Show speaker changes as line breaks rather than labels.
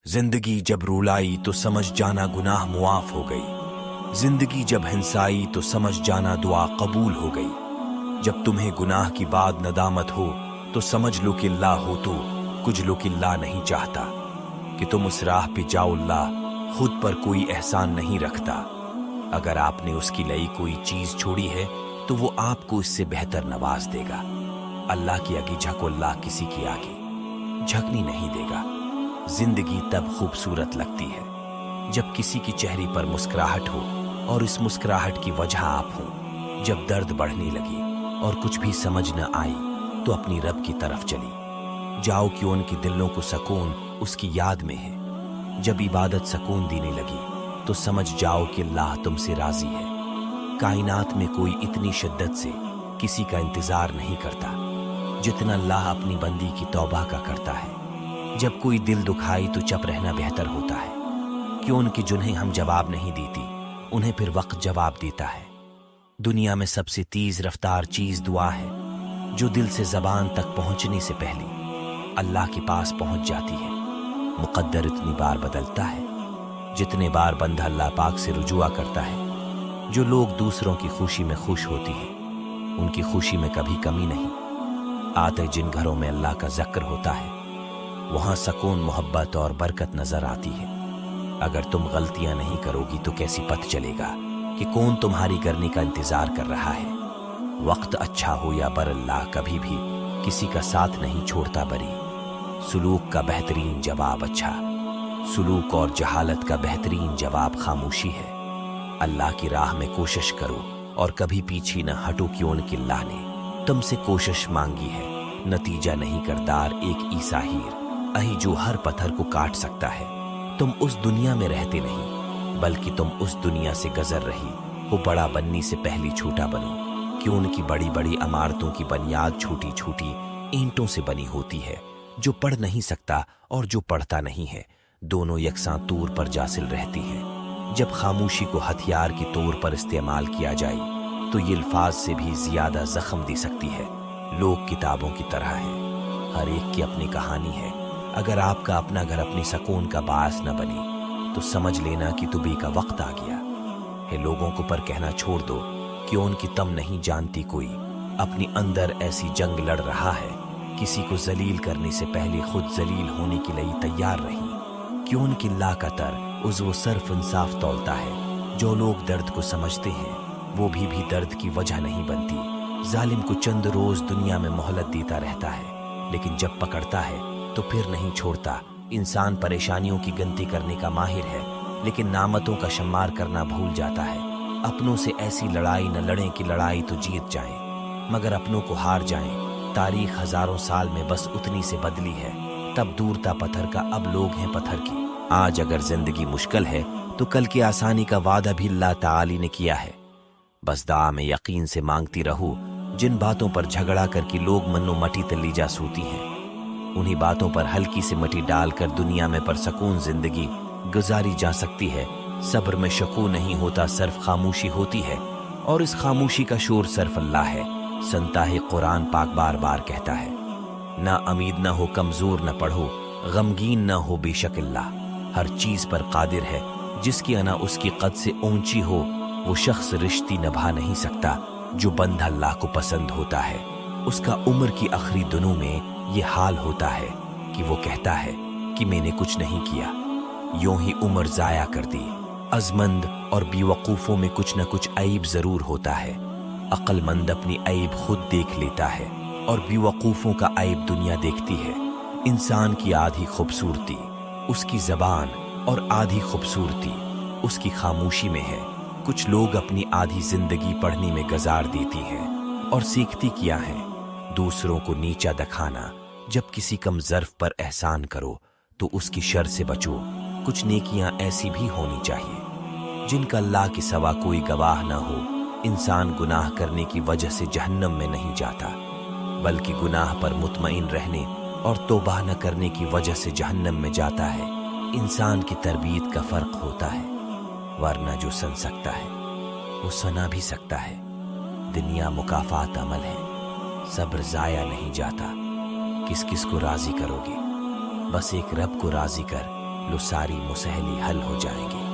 जिंदगी जब रुलाई तो समझ जाना गुनाह मुआफ हो गई। जिंदगी जब हिंसाई तो समझ जाना दुआ कबूल हो गई। जब तुम्हें गुनाह की बाद नदामत हो तो समझ लो कि अल्लाह हो तो कुछ लो कि अल्लाह नहीं चाहता कि तुम उस राह पे जाओ। अल्लाह खुद पर कोई एहसान नहीं रखता। अगर आपने उसकी लई कोई चीज छोड़ी है तो वो आपको इससे बेहतर नवाज देगा। अल्लाह की आगे झको, अल्लाह किसी की आगे झकनी नहीं देगा। जिंदगी तब खूबसूरत लगती है जब किसी की चेहरे पर मुस्कुराहट हो और इस मुस्कुराहट की वजह आप हो। जब दर्द बढ़ने लगी और कुछ भी समझ न आई तो अपनी रब की तरफ चली जाओ कि उनके दिलों को सुकून उसकी याद में है। जब इबादत सुकून देने लगी तो समझ जाओ कि अल्लाह तुमसे राजी है। कायनात में कोई इतनी शिद्दत से किसी का इंतजार नहीं करता जितना अल्लाह अपनी बंदी की तौबा का करता है। जब कोई दिल दुखाई तो चुप रहना बेहतर होता है कि उनकी जिन्हें हम जवाब नहीं देती उन्हें फिर वक्त जवाब देता है। दुनिया में सबसे तेज रफ्तार चीज दुआ है जो दिल से जबान तक पहुंचने से पहले अल्लाह के पास पहुंच जाती है। मुकद्दर इतनी बार बदलता है जितने बार बंदा अल्लाह पाक से रुजुआ करता है। जो लोग दूसरों की खुशी में खुश होती है उनकी खुशी में कभी कमी नहीं आते। जिन घरों में अल्लाह का जिक्र होता है वहां सुकून, मोहब्बत और बरकत नजर आती है। अगर तुम गलतियां नहीं करोगी तो कैसी पता चलेगा कि कौन तुम्हारी करने का इंतजार कर रहा है। वक्त अच्छा हो या बर, अल्लाह कभी भी किसी का साथ नहीं छोड़ता बरी। सुलूक का बेहतरीन जवाब अच्छा सुलूक और जहालत का बेहतरीन जवाब खामोशी है। अल्लाह की राह में कोशिश करो और कभी पीछे न हटो कि उनके अल्लाह ने तुमसे कोशिश मांगी है। नतीजा नहीं करदार एक ईसा हीर अही जो हर पत्थर को काट सकता है। तुम उस दुनिया में रहते नहीं बल्कि तुम उस दुनिया से गुजर रही हो। बड़ा बनने से पहले छोटा बनो कि उनकी बड़ी बड़ी इमारतों की बुनियाद छोटी छोटी ईंटों से बनी होती है। जो पढ़ नहीं सकता और जो पढ़ता नहीं है दोनों यकसां तौर पर जासिल रहती हैं। जब खामोशी को हथियार के तौर पर इस्तेमाल किया जाए तो ये अल्फाज से भी ज्यादा जख्म दे सकती है। लोग किताबों की तरह हैं, हर एक की अपनी कहानी है। अगर आपका अपना घर अपनी सुकून का बास न बने तो समझ लेना कि तुबी का वक्त आ गया है। लोगों को पर कहना छोड़ दो कि उनकी तम नहीं जानती कोई अपनी अंदर ऐसी जंग लड़ रहा है। किसी को जलील करने से पहले खुद जलील होने के लिए तैयार रही कि उनकी अल्लाह का तर उस वो सर्फ इंसाफ तौलता है। जो लोग दर्द को समझते हैं वो भी दर्द की वजह नहीं बनती। जालिम को चंद रोज दुनिया में मोहलत देता रहता है लेकिन जब पकड़ता है तो फिर नहीं छोड़ता। इंसान परेशानियों की गिनती करने का माहिर है लेकिन नामतों का शुमार करना भूल जाता है। अपनों से ऐसी लड़ाई न लड़ें कि लड़ाई तो जीत जाएं मगर अपनों को हार जाएं। तारीख हजारों साल में बस उतनी से बदली है। तब दूर था पत्थर का, अब लोग हैं पत्थर की। आज अगर जिंदगी मुश्किल है तो कल की आसानी का वादा भी अल्लाह ताली ने किया है। बस दुआ में यकीन से मांगती रहो। जिन बातों पर झगड़ा करके लोग मन्नो मटी तली जा सूती हैं उन्हीं बातों पर हल्की से मटी डालकर दुनिया में परसकून जिंदगी गुजारी जा सकती है। सब्र में शकू नहीं होता, सिर्फ खामोशी होती है और इस खामोशी का शोर सिर्फ अल्लाह है। संता है कुरान पाक बार बार कहता है ना अमीद न हो, कमजोर न पढ़ो, गमगीन न हो, बेशक अल्लाह हर चीज पर कादिर है। जिसकी अना उसकी कद से ऊंची हो वो शख्स रिश्ती निभा नहीं सकता। जो बंदा अल्लाह को पसंद होता है उसका उम्र की आखिरी दिनों में ये हाल होता है कि वो कहता है कि मैंने कुछ नहीं किया, यूं ही उम्र जाया कर दी। अज़मंद और बेवकूफों में कुछ न कुछ ऐब जरूर होता है। अक्लमंद अपनी ऐब खुद देख लेता है और बेवकूफों का ऐब दुनिया देखती है। इंसान की आधी खूबसूरती उसकी जबान और आधी खूबसूरती उसकी खामोशी में है। कुछ लोग अपनी आधी जिंदगी पढ़ने में गुजार देती हैं और सीखती क्या है दूसरों को नीचा दिखाना। जब किसी कम ज़र्फ पर एहसान करो तो उसकी शर से बचो। कुछ नेकियां ऐसी भी होनी चाहिए जिनका अल्लाह के सिवा कोई गवाह ना हो। इंसान गुनाह करने की वजह से जहन्नम में नहीं जाता बल्कि गुनाह पर मुतमईन रहने और तौबा न करने की वजह से जहन्नम में जाता है। इंसान की तरबियत का फर्क होता है, वरना जो सुन सकता है वो सुना भी सकता है। दुनिया मुकाफात अमल है, सब्र जाया नहीं जाता। किस किस को राजी करोगे? बस एक रब को राजी कर, लो सारी मुसहली हल हो जाएंगी।